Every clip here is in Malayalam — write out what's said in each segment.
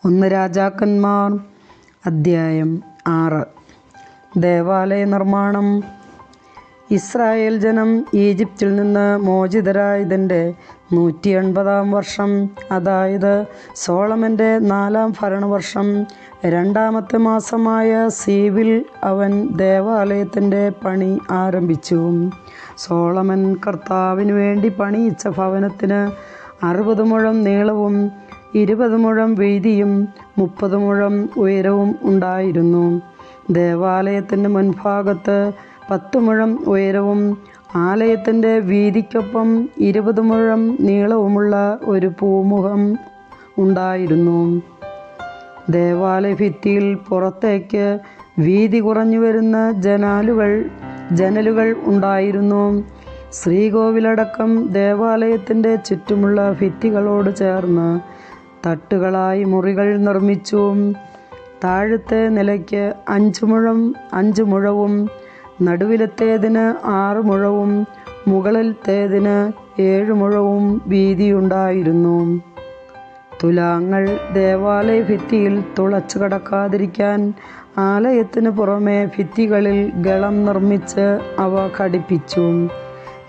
ഒന്ന് രാജാക്കന്മാർ അദ്ധ്യായം 6. ദേവാലയ നിർമ്മാണം. ഇസ്രായേൽ ജനം ഈജിപ്തിൽ നിന്ന് മോചിതരായതിൻ്റെ 180 വർഷം, അതായത് സോളമൻ്റെ 4-ാം ഭരണവർഷം 2-ാമത്തെ മാസമായ സീവിൽ അവൻ ദേവാലയത്തിൻ്റെ പണി ആരംഭിച്ചു. സോളമൻ കർത്താവിന് വേണ്ടി പണിയിച്ച ഭവനത്തിന് 60 മുഴം നീളവും 20 മുഴം വീതിയും 30 മുഴം ഉയരവും ഉണ്ടായിരുന്നു. ദേവാലയത്തിൻ്റെ മുൻഭാഗത്ത് 10 മുഴം ഉയരവും ആലയത്തിൻ്റെ വീതിക്കൊപ്പം 20 മുഴം നീളവുമുള്ള ഒരു പൂമുഖം ഉണ്ടായിരുന്നു. ദേവാലയ ഭിത്തിയിൽ പുറത്തേക്ക് വീതി കുറഞ്ഞു വരുന്ന ജനലുകൾ ഉണ്ടായിരുന്നു. ശ്രീകോവിലടക്കം ദേവാലയത്തിൻ്റെ ചുറ്റുമുള്ള ഭിത്തികളോട് ചേർന്ന് തട്ടുകളായി മുറികൾ നിർമ്മിച്ചു. താഴത്തെ നിലയ്ക്ക് 5 മുഴവും നടുവിലത്തേതിന് 6 മുഴവും മുകളിലത്തേതിന് 7 മുഴവും വീതിയുണ്ടായിരുന്നു. തുലാങ്ങൾ ദേവാലയ ഭിത്തിയിൽ തുളച്ചു കടക്കാതിരിക്കാൻ ആലയത്തിന് പുറമെ ഭിത്തികളിൽ ഗളം നിർമ്മിച്ച് അവ ഘടിപ്പിച്ചു.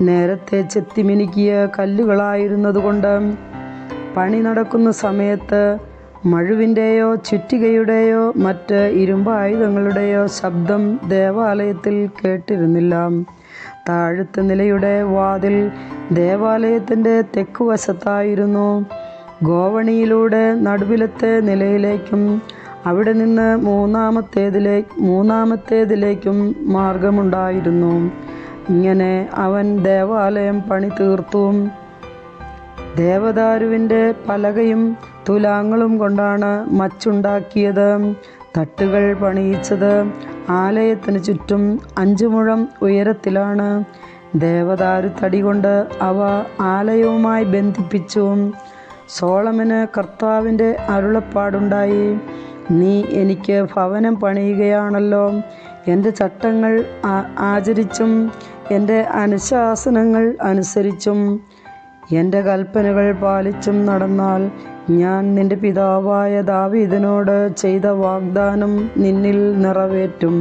നേരത്തെ ചെത്തിമിനുക്കിയ കല്ലുകളായിരുന്നതുകൊണ്ട് പണി നടക്കുന്ന സമയത്ത് മഴുവിൻ്റെയോ ചുറ്റികയുടെയോ മറ്റ് ഇരുമ്പായുധങ്ങളുടെയോ ശബ്ദം ദേവാലയത്തിൽ കേട്ടിരുന്നില്ല. താഴത്തെ നിലയുടെ വാതിൽ ദേവാലയത്തിൻ്റെ തെക്കുവശത്തായിരുന്നു. ഗോവണിയിലൂടെ നടുവിലത്തെ നിലയിലേക്കും അവിടെ നിന്ന് മൂന്നാമത്തേതിലേക്കും മാർഗമുണ്ടായിരുന്നു. ഇങ്ങനെ അവൻ ദേവാലയം പണി തീർത്തു. ദേവദാരുവിൻ്റെ പലകയും തുലാങ്ങളും കൊണ്ടാണ് മച്ചുണ്ടാക്കിയത്. തട്ടുകൾ പണിയിച്ചത് ആലയത്തിന് ചുറ്റും 5 മുഴം ഉയരത്തിലാണ്. ദേവദാരു തടി കൊണ്ട് അവ ആലയവുമായി ബന്ധിപ്പിച്ചു. സോളമന് കർത്താവിൻ്റെ അരുളപ്പാടുണ്ടായി: നീ എനിക്ക് ഭവനം പണിയുകയാണല്ലോ. എൻ്റെ ചട്ടങ്ങൾ ആചരിച്ചും എൻ്റെ അനുശാസനങ്ങൾ അനുസരിച്ചും എൻ്റെ കൽപ്പനകൾ പാലിച്ചും നടന്നാൽ ഞാൻ നിൻ്റെ പിതാവായ ദാവീദിനോട് ചെയ്ത വാഗ്ദാനം നിന്നിൽ നിറവേറ്റും.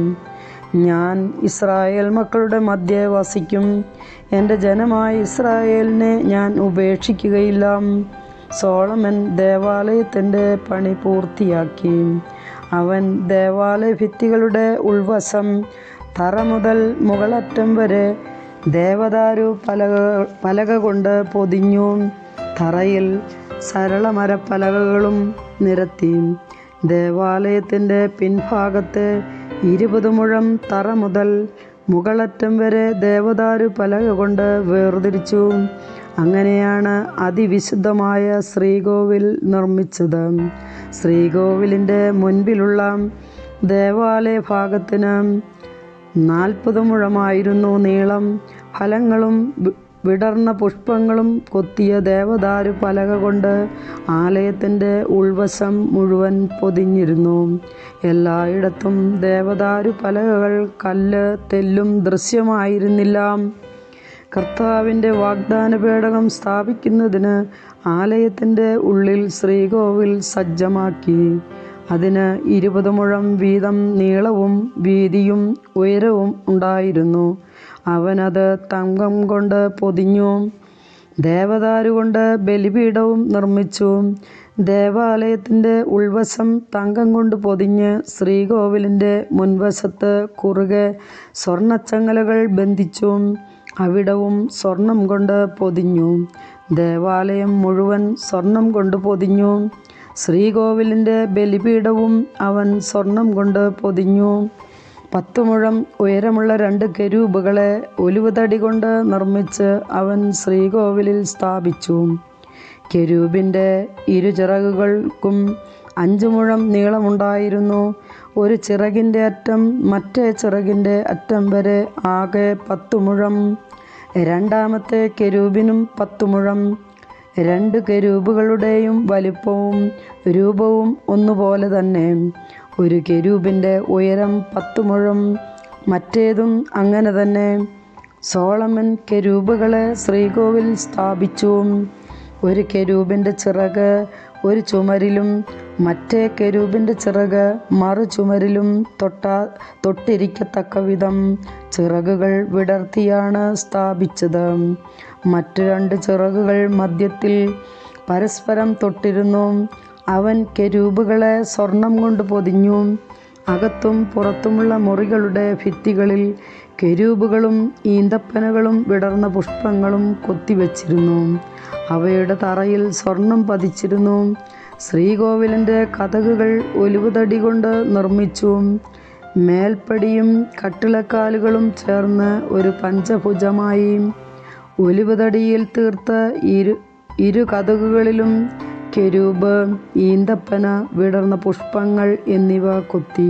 ഞാൻ ഇസ്രായേൽ മക്കളുടെ മധ്യേ വസിക്കും. എൻ്റെ ജനമായ ഇസ്രായേലിനെ ഞാൻ ഉപേക്ഷിക്കുകയില്ല. സോളമൻ ദേവാലയത്തിൻ്റെ പണി പൂർത്തിയാക്കി. അവൻ ദേവാലയ ഭിത്തികളുടെ ഉൾവശം തറ മുതൽ മുകളറ്റം വരെ ദേവദാരു പലക കൊണ്ട് പൊതിഞ്ഞു. തറയിൽ സരളമരപ്പലകകളും നിരത്തി. ദേവാലയത്തിൻ്റെ പിൻഭാഗത്തെ 20 മുഴം തറ മുതൽ മുകളറ്റം വരെ ദേവദാരു പലക കൊണ്ട് വേർതിരിച്ചു. അങ്ങനെയാണ് അതിവിശുദ്ധമായ ശ്രീകോവിൽ നിർമ്മിച്ചത്. ശ്രീകോവിലിൻ്റെ മുൻപിലുള്ള ദേവാലയ ഭാഗത്തിന് 40 മുഴമായിരുന്നു നീളം. ഫലങ്ങളും വിടർന്ന പുഷ്പങ്ങളും കൊത്തിയ ദേവദാരു പലക കൊണ്ട് ആലയത്തിൻ്റെ ഉൾവശം മുഴുവൻ പൊതിഞ്ഞിരുന്നു. എല്ലായിടത്തും ദേവദാരു പലകകൾ കല്ല് തെല്ലും ദൃശ്യമായിരുന്നില്ല. കർത്താവിൻ്റെ വാഗ്ദാന പേടകം സ്ഥാപിക്കുന്നതിന് ആലയത്തിൻ്റെ ഉള്ളിൽ ശ്രീകോവിൽ സജ്ജമാക്കി. അതിന് 20 മുഴം വീതം നീളവും വീതിയും ഉയരവും ഉണ്ടായിരുന്നു. അവനത് തങ്കം കൊണ്ട് പൊതിഞ്ഞു. ദേവദാരു കൊണ്ട് ബലിപീഠവും നിർമ്മിച്ചു. ദേവാലയത്തിൻ്റെ ഉൾവശം തങ്കം കൊണ്ട് പൊതിഞ്ഞ് ശ്രീകോവിലിൻ്റെ മുൻവശത്ത് കുറുകെ സ്വർണ്ണച്ചങ്ങലകൾ ബന്ധിച്ചു. അവിടവും സ്വർണം കൊണ്ട് പൊതിഞ്ഞു. ദേവാലയം മുഴുവൻ സ്വർണം കൊണ്ട് പൊതിഞ്ഞു. ശ്രീകോവിലിൻ്റെ ബലിപീഠവും അവൻ സ്വർണം കൊണ്ട് പൊതിഞ്ഞു. 10 മുഴം ഉയരമുള്ള 2 കെരൂബുകളെ ഒലിവുതടി കൊണ്ട് നിർമ്മിച്ച് അവൻ ശ്രീകോവിലിൽ സ്ഥാപിച്ചു. കെരൂബിൻ്റെ ഇരുചിറകുകൾക്കും 5 മുഴം നീളമുണ്ടായിരുന്നു. ഒരു ചിറകിൻ്റെ അറ്റം മറ്റേ ചിറകിൻ്റെ അറ്റം വരെ ആകെ 10 മുഴം. 2-ാമത്തെ കെരൂബിനും 10 മുഴം. 2 കെരൂബുകളുടെയും വലിപ്പവും രൂപവും ഒന്നുപോലെ തന്നെ. ഒരു കെരൂബിൻ്റെ ഉയരം 10 മുഴം, മറ്റേതും അങ്ങനെ തന്നെ. സോളമൻ കെരൂബുകളെ ശ്രീകോവിൽ സ്ഥാപിച്ചു. ഒരു കെരൂബിൻ്റെ ചിറക് ഒരു ചുമരിലും മറ്റേ കെരൂബിൻ്റെ ചിറക് മറു ചുമരിലും തൊട്ടിരിക്കത്തക്ക വിധം ചിറകുകൾ വിടർത്തിയാണ് സ്ഥാപിച്ചത്. മറ്റു 2 ചിറകുകൾ മധ്യത്തിൽ പരസ്പരം തൊട്ടിരുന്നു. അവൻ കെരൂബുകളെ സ്വർണം കൊണ്ട് പൊതിഞ്ഞു. അകത്തും പുറത്തുമുള്ള മുറികളുടെ ഭിത്തികളിൽ കെരൂബുകളും ഈന്തപ്പനകളും വിടർന്ന പുഷ്പങ്ങളും കൊത്തിവെച്ചിരുന്നു. അവയുടെ തറയിൽ സ്വർണം പതിച്ചിരുന്നു. ശ്രീകോവിലിൻ്റെ കതകുകൾ ഒലിവുതടി കൊണ്ട് നിർമ്മിച്ചു. മേൽപ്പടിയും കട്ടിളക്കാലുകളും ചേർന്ന് ഒരു പഞ്ചഭുജമായി ഒലിവുതടിയിൽ തീർത്ത ഇരു കതകുകളിലും കെരൂബ്, ഈന്തപ്പന, വിടർന്ന പുഷ്പങ്ങൾ എന്നിവ കൊത്തി.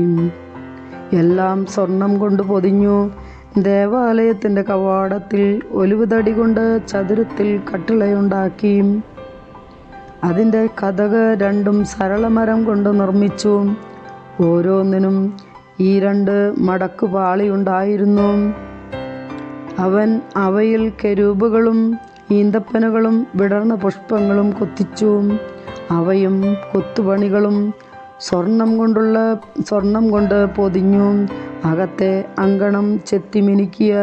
എല്ലാം സ്വർണം കൊണ്ട് പൊതിഞ്ഞു. ദേവാലയത്തിൻ്റെ കവാടത്തിൽ ഒലിവുതടി കൊണ്ട് ചതുരത്തിൽ കട്ടിളയുണ്ടാക്കി. അതിൻ്റെ കതക് 2 സരളമരം കൊണ്ട് നിർമ്മിച്ചു. ഓരോന്നിനും ഈ 2 മടക്കുപാളിയുണ്ടായിരുന്നു. അവൻ അവയിൽ കെരൂബുകളും ഈന്തപ്പനകളും വിടർന്ന പുഷ്പങ്ങളും കൊത്തിച്ചു. അവയും കൊത്തുപണികളും സ്വർണം കൊണ്ട് പൊതിഞ്ഞു. അകത്തെ അങ്കണം ചെത്തിമിനുക്കിയ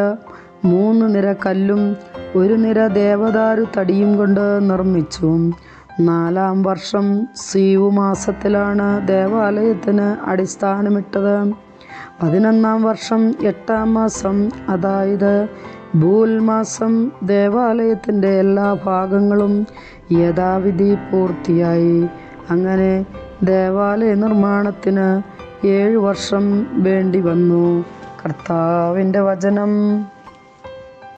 3 നിര കല്ലും 1 നിര ദേവദാരു തടിയും കൊണ്ട് നിർമ്മിച്ചു. 4-ാം വർഷം സീവു മാസത്തിലാണ് ദേവാലയത്തിന് അടിസ്ഥാനമിട്ടത്. 11-ാം വർഷം 8-ാം മാസം, അതായത് ബൂൽ മാസം, ദേവാലയത്തിൻ്റെ എല്ലാ ഭാഗങ്ങളും യഥാവിധി പൂർത്തിയായി. അങ്ങനെ ദേവാലയ നിർമ്മാണത്തിന് 7 വർഷം വേണ്ടി വന്നു. കർത്താവിൻ്റെ വചനം.